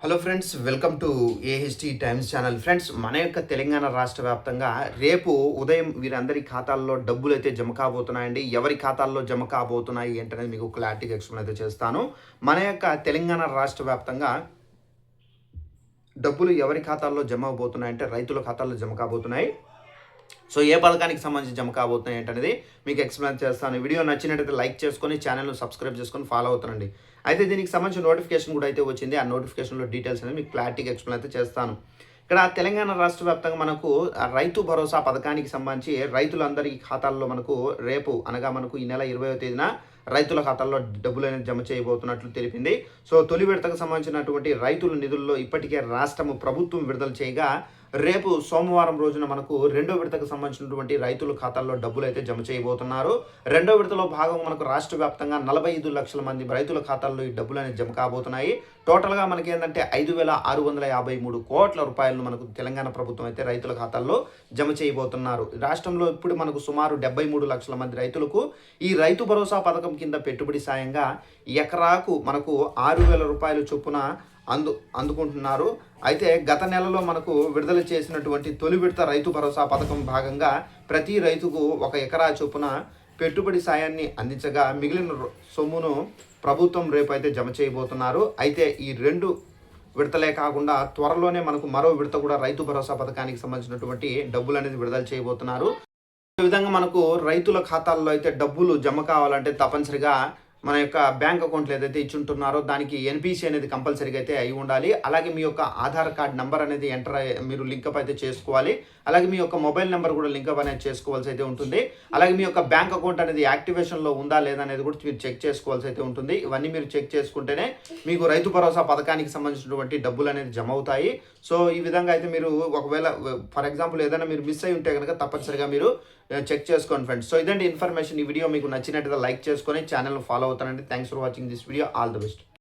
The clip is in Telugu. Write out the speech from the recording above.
Hello friends, welcome to AHT times channel. Friends, మన యొక్క తెలంగాణ రాష్ట్ర వ్యాప్తంగా రేపు ఉదయం వీరందరి ఖాతాల్లో డబ్బులు అయితే జమ కాబోతున్నాయండి. ఎవరి ఖాతాల్లో జమ కాబోతున్నాయి ఏంటనేది మీకు క్లారిటీగా ఎక్స్ప్లెయిన్ అయితే చేస్తాను. మన యొక్క తెలంగాణ రాష్ట్ర వ్యాప్తంగా డబ్బులు ఎవరి ఖాతాల్లో జమ అవబోతున్నాయంటే రైతుల ఖాతాల్లో జమ కాబోతున్నాయి. సో ఏ పథకానికి సంబంధించి జమ కాబోతున్నాయి ఏంటనేది మీకు ఎక్స్ప్లెయిన్ చేస్తాను. వీడియో నచ్చినట్టయితే లైక్ చేసుకొని ఛానల్ను సబ్స్క్రైబ్ చేసుకొని ఫాలో అవుతానండి. అయితే దీనికి సంబంధించిన నోటిఫికేషన్ కూడా అయితే వచ్చింది. ఆ నోటిఫికేషన్లో డీటెయిల్స్ అనేది మీకు క్లారిటీగా ఎక్స్ప్లెయిన్ అయితే చేస్తాను. ఇక్కడ తెలంగాణ రాష్ట్ర వ్యాప్తంగా మనకు రైతు భరోసా పథకానికి సంబంధించి రైతులందరి ఖాతాల్లో మనకు రేపు అనగా మనకు ఈ నెల 20వ తేదీన రైతుల ఖాతాల్లో డబ్బులు అనేది జమ చేయబోతున్నట్లు తెలిపింది. సో తొలి విడతకు సంబంధించినటువంటి రైతుల నిధుల్లో ఇప్పటికే రాష్ట్రం ప్రభుత్వం విడుదల చేయగా రేపు సోమవారం రోజున మనకు రెండో విడతకు సంబంధించినటువంటి రైతుల ఖాతాల్లో డబ్బులు అయితే జమ చేయబోతున్నారు. రెండో విడతలో భాగం మనకు రాష్ట్ర వ్యాప్తంగా 45 లక్షల మంది రైతుల ఖాతాల్లో ఈ డబ్బులు అనేది జమ కాబోతున్నాయి. టోటల్గా మనకి ఏంటంటే 5,653 కోట్ల రూపాయలను మనకు తెలంగాణ ప్రభుత్వం అయితే రైతుల ఖాతాల్లో జమ చేయబోతున్నారు. రాష్ట్రంలో ఇప్పుడు మనకు సుమారు 73 లక్షల మంది రైతులకు ఈ రైతు భరోసా పథకం కింద పెట్టుబడి సాయంగా ఎకరాకు మనకు 6,000 రూపాయలు చొప్పున అందుకుంటున్నారు. అయితే గత నెలలో మనకు విడుదల చేసినటువంటి తొలి విడత రైతు భరోసా పథకం భాగంగా ప్రతి రైతుకు 1 ఎకరా చొప్పున పెట్టుబడి సాయాన్ని అందించగా మిగిలిన సొమ్మును ప్రభుత్వం రేపు అయితే జమ చేయబోతున్నారు. అయితే ఈ 2 విడతలే కాకుండా త్వరలోనే మనకు మరో విడత కూడా రైతు భరోసా పథకానికి సంబంధించినటువంటి డబ్బులు అనేది విడుదల చేయబోతున్నారు. ఈ విధంగా మనకు రైతుల ఖాతాల్లో అయితే డబ్బులు జమ కావాలంటే తప్పనిసరిగా మన యొక్క బ్యాంక్ అకౌంట్లు ఏదైతే ఇచ్చుంటున్నారో దానికి ఎన్పిసి అనేది కంపల్సరీగా అయితే అయి ఉండాలి. అలాగే మీ యొక్క ఆధార్ కార్డ్ నెంబర్ అనేది మీరు లింకప్ అయితే చేసుకోవాలి. అలాగే మీ యొక్క మొబైల్ నెంబర్ కూడా లింకప్ అనేది చేసుకోవాల్సి అయితే ఉంటుంది. అలాగే మీ యొక్క బ్యాంక్ అకౌంట్ అనేది యాక్టివేషన్లో ఉందా లేదా అనేది కూడా మీరు చెక్ చేసుకోవాల్సి అయితే ఉంటుంది. ఇవన్నీ మీరు చెక్ చేసుకుంటేనే మీకు రైతు భరోసా పథకానికి సంబంధించినటువంటి డబ్బులు అనేది జమ అవుతాయి. సో ఈ విధంగా అయితే మీరు ఒకవేళ ఫర్ ఎగ్జాంపుల్ ఏదైనా మీరు మిస్ అయి ఉంటే కనుక తప్పనిసరిగా మీరు చెక్ చేసుకోండి ఫ్రెండ్స్. సో ఇదండి ఇన్ఫర్మేషన్. ఈ వీడియో మీకు నచ్చినట్టుగా లైక్ చేసుకొని ఛానల్ను ఫాలో అవుతానండి. Thanks for watching this video. All the best.